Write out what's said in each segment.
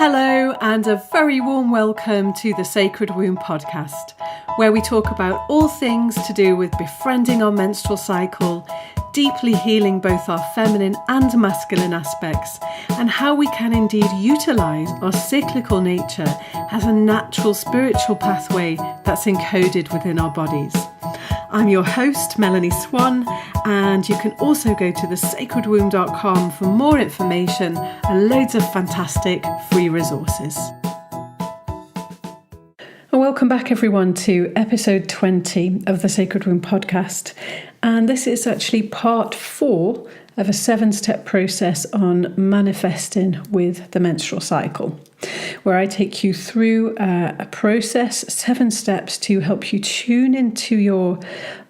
Hello and a very warm welcome to the Sacred Womb podcast, where we talk about all things to do with befriending our menstrual cycle, deeply healing both our feminine and masculine aspects, and how we can indeed utilise our cyclical nature as a natural spiritual pathway that's encoded within our bodies. I'm your host, Melanie Swan, and you can also go to thesacredwomb.com for more information and loads of fantastic free resources. And welcome back everyone to episode 20 of the Sacred Womb podcast. And this is actually part 4 of a 7-step process on manifesting with the menstrual cycle, where I take you through a process, 7 steps to help you tune into your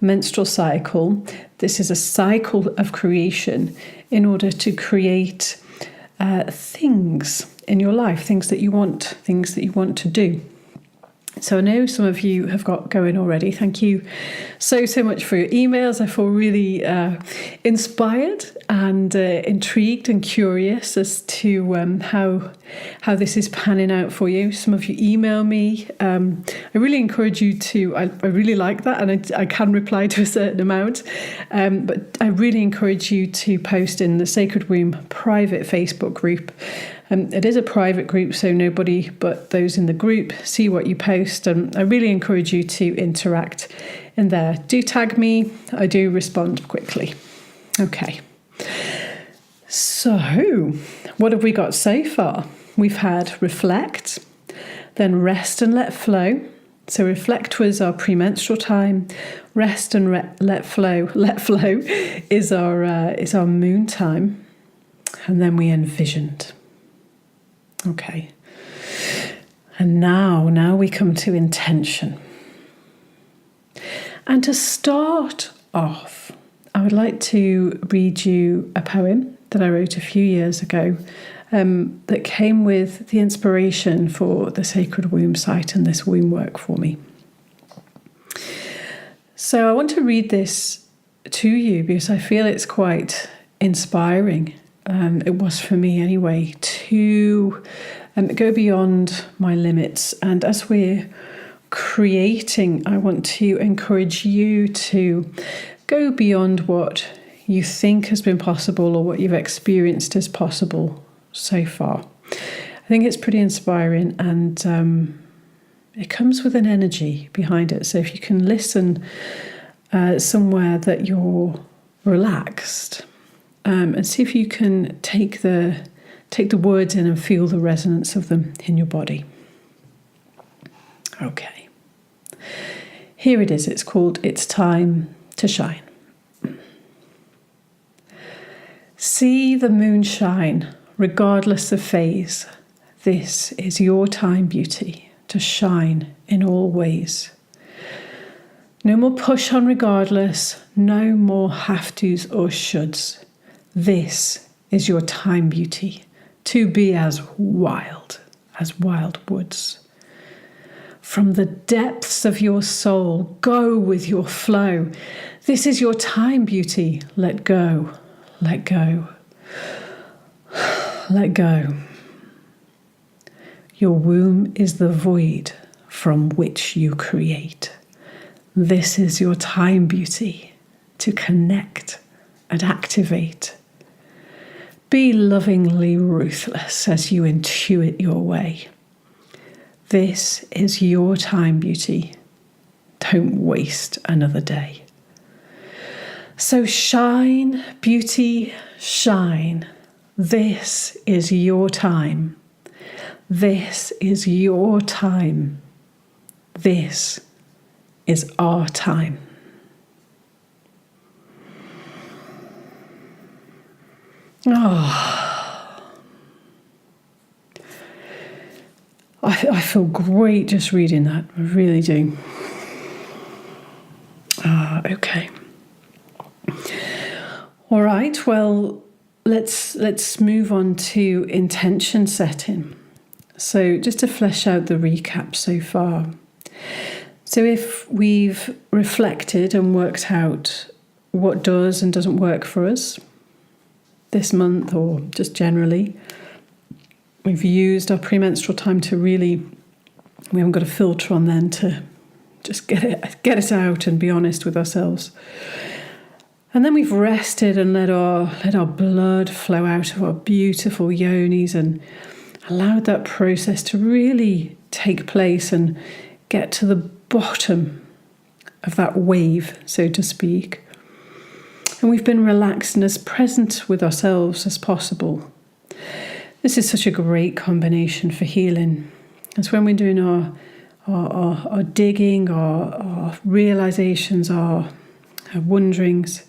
menstrual cycle. This is a cycle of creation in order to create things in your life, things that you want to do. So I know some of you have got going already. Thank you so much for your emails. I feel really inspired and intrigued and curious as to how this is panning out for you. Some of you email me. I really encourage you to, I really like that, and I can reply to a certain amount, but I really encourage you to post in the Sacred Womb private Facebook group. It is a private group, so nobody but those in the group see what you post, and I really encourage you to interact in there. Do tag me, I do respond quickly. Okay, so what have we got so far? We've had reflect, then rest and let flow. So reflect was our premenstrual time, rest and let flow is our moon time, and then we envisioned. Okay, and now we come to intention. And to start off, I would like to read you a poem that I wrote a few years ago that came with the inspiration for the Sacred Womb site and this womb work for me. So I want to read this to you because I feel it's quite inspiring. It was for me anyway, to go beyond my limits. And as we're creating, I want to encourage you to go beyond what you think has been possible or what you've experienced as possible so far. I think it's pretty inspiring, and it comes with an energy behind it. So if you can listen somewhere that you're relaxed, and see if you can take the words in and feel the resonance of them in your body. Okay. Here it is. It's called It's Time to Shine. See the moon shine, regardless of phase. This is your time, beauty, to shine in all ways. No more push on regardless, no more have-tos or shoulds. This is your time, beauty, to be as wild woods. From the depths of your soul, go with your flow. This is your time, beauty. Let go, let go, let go. Your womb is the void from which you create. This is your time, beauty, to connect and activate. Be lovingly ruthless as you intuit your way. This is your time, beauty. Don't waste another day. So shine, beauty, shine. This is your time. This is your time. This is our time. Oh, I feel great just reading that. I really do. Okay. All right. Well, let's move on to intention setting. So just to flesh out the recap so far. So if we've reflected and worked out what does and doesn't work for us this month or just generally, We've used our premenstrual time to really, we haven't got a filter on then to just get it out and be honest with ourselves. And then we've rested and let our blood flow out of our beautiful yonis and allowed that process to really take place and get to the bottom of that wave, so to speak. And we've been relaxed and as present with ourselves as possible. This is such a great combination for healing. It's when we're doing our digging, our realizations, our wonderings.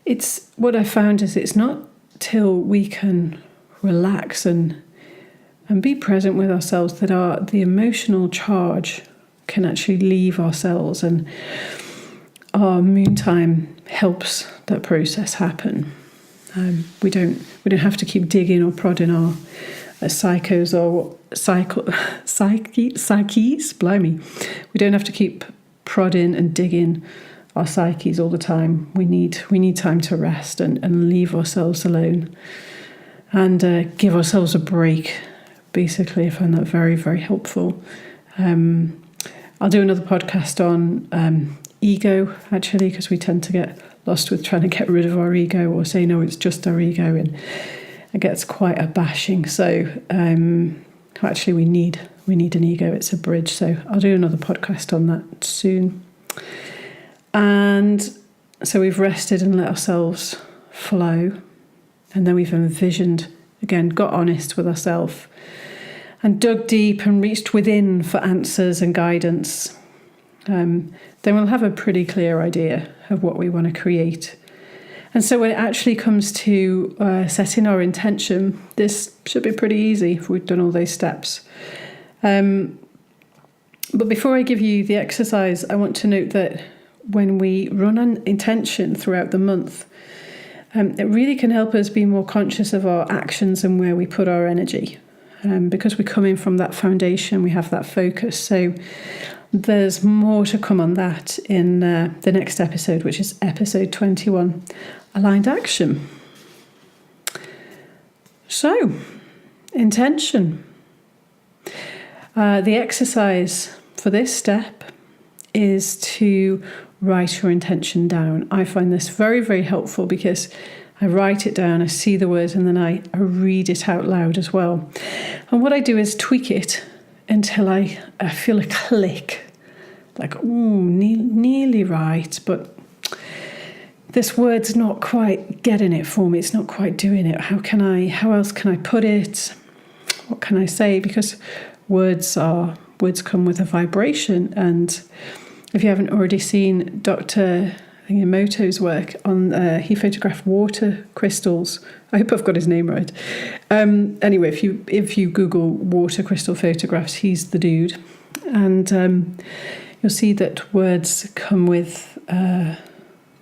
It's what I found is it's not till we can relax and be present with ourselves that the emotional charge can actually leave our cells, and our moon time helps that process happen. We don't have to keep digging or prodding our psyches or psyches. Blimey, we don't have to keep prodding and digging our psyches all the time. We need time to rest and leave ourselves alone and give ourselves a break. Basically, I find that very, very helpful. I'll do another podcast on ego, actually, because we tend to get lost with trying to get rid of our ego or say, no, it's just our ego, and it gets quite a bashing. So actually we need an ego. It's a bridge. So I'll do another podcast on that soon. And so we've rested and let ourselves flow. And then we've envisioned, again, got honest with ourselves and dug deep and reached within for answers and guidance. Then we'll have a pretty clear idea of what we want to create. And so when it actually comes to setting our intention, this should be pretty easy if we've done all those steps. But before I give you the exercise, I want to note that when we run an intention throughout the month, it really can help us be more conscious of our actions and where we put our energy. Because we're coming from that foundation, we have that focus. So there's more to come on that in the next episode, which is episode 21, Aligned Action. So, intention. The exercise for this step is to write your intention down. I find this very, very helpful because I write it down, I see the words, and then I read it out loud as well. And what I do is tweak it until I feel a click, like, ooh, nearly right, but this word's not quite getting it for me. It's not quite doing it. How else can I put it? What can I say? Because words come with a vibration. And if you haven't already seen Dr. Emoto's work on, he photographed water crystals. I hope I've got his name right. Anyway, if you Google water crystal photographs, he's the dude. And you'll see that words come with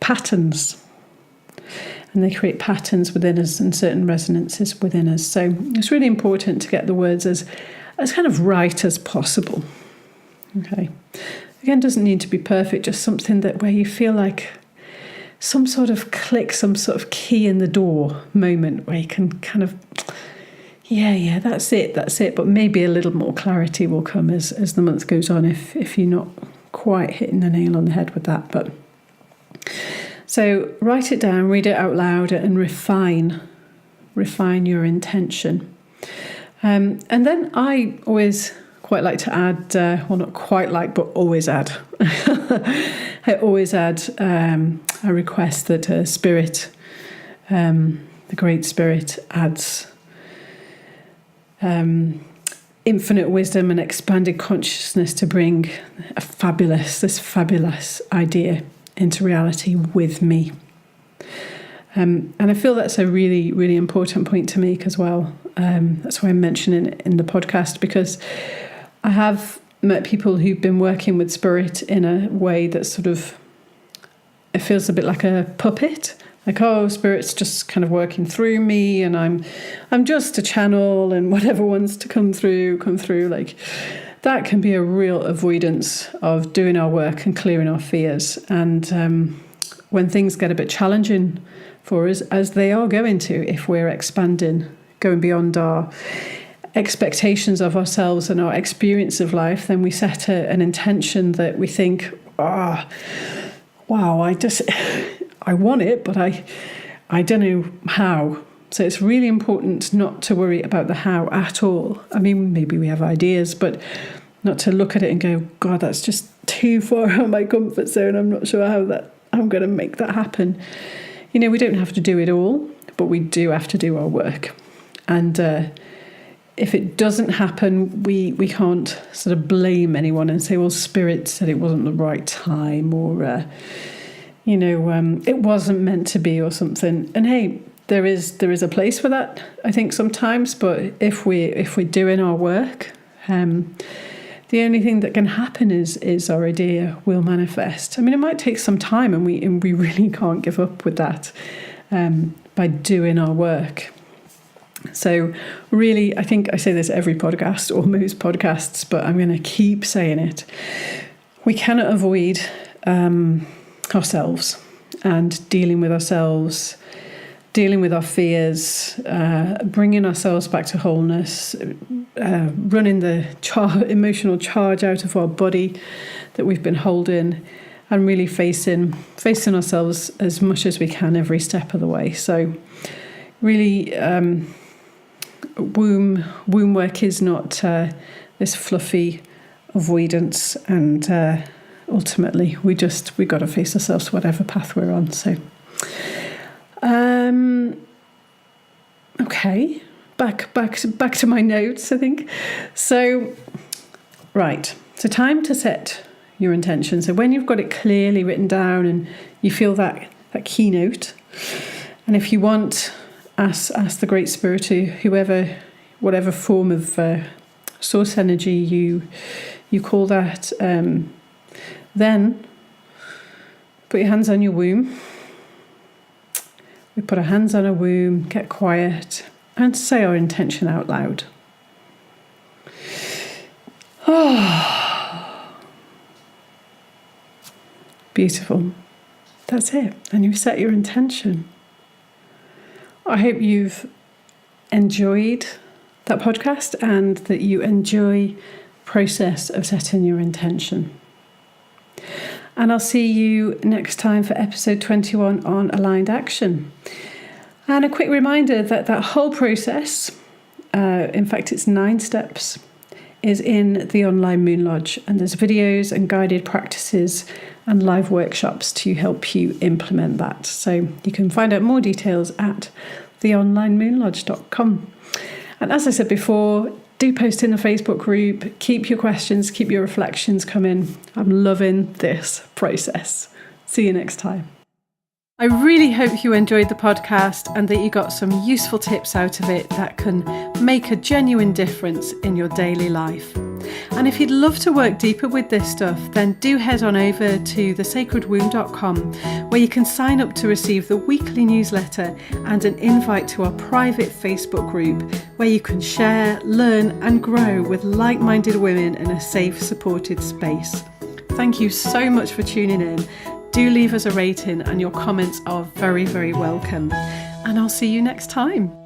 patterns, and they create patterns within us and certain resonances within us. So it's really important to get the words as kind of right as possible. Okay. Again, doesn't need to be perfect, just something that where you feel like some sort of click, some sort of key in the door moment where you can kind of, yeah, that's it. But maybe a little more clarity will come as the month goes on if you're not quite hitting the nail on the head with that. But so write it down, read it out loud, and refine your intention. And then I always quite like to add, not quite like, but always add. I always add a request that Spirit, the Great Spirit, adds infinite wisdom and expanded consciousness to bring this fabulous idea into reality with me. And I feel that's a really, really important point to make as well. That's why I'm mentioning it in the podcast, because I have met people who've been working with Spirit in a way that sort of, it feels a bit like a puppet. Like, oh, Spirit's just kind of working through me, and I'm just a channel, and whatever wants to come through. Like, that can be a real avoidance of doing our work and clearing our fears. And when things get a bit challenging for us, as they are going to, if we're expanding, going beyond our expectations of ourselves and our experience of life, then we set an intention that we think, wow, I want it, but I don't know how. So it's really important not to worry about the how at all. I mean, maybe we have ideas, but not to look at it and go, God, that's just too far out of my comfort zone. I'm not sure how I'm going to make that happen. We don't have to do it all, but we do have to do our work. And if it doesn't happen, we can't sort of blame anyone and say, well, Spirit said it wasn't the right time, or it wasn't meant to be, or something. And hey, there is a place for that, I think, sometimes. But if we're doing our work, the only thing that can happen is our idea will manifest. I mean, it might take some time, and we really can't give up with that by doing our work. So really, I think I say this every podcast, or most podcasts, but I'm going to keep saying it. We cannot avoid ourselves and dealing with ourselves, dealing with our fears, bringing ourselves back to wholeness, running the emotional charge out of our body that we've been holding, and really facing ourselves as much as we can every step of the way. So really, womb work is not this fluffy avoidance, and ultimately we got to face ourselves to whatever path we're on. So okay, back to my notes, I think. So right, so time to set your intention. So when you've got it clearly written down and you feel that keynote, and if you want, ask the Great Spirit, to whatever form of source energy you call that, then put your hands on your womb. We put our hands on our womb, get quiet, and say our intention out loud. Oh, beautiful. That's it. And you've set your intention. I hope you've enjoyed that podcast and that you enjoy the process of setting your intention. And I'll see you next time for episode 21 on aligned action. And a quick reminder that whole process, in fact it's 9 steps, is in the online Moon Lodge. And there's videos and guided practices and live workshops to help you implement that. So you can find out more details at theonlinemoonlodge.com. And as I said before, do post in the Facebook group, keep your questions, keep your reflections coming. I'm loving this process. See you next time. I really hope you enjoyed the podcast and that you got some useful tips out of it that can make a genuine difference in your daily life. And if you'd love to work deeper with this stuff, then do head on over to thesacredwomb.com, where you can sign up to receive the weekly newsletter and an invite to our private Facebook group, where you can share, learn and grow with like-minded women in a safe, supported space. Thank you so much for tuning in. Do leave us a rating, and your comments are very, very welcome. And I'll see you next time.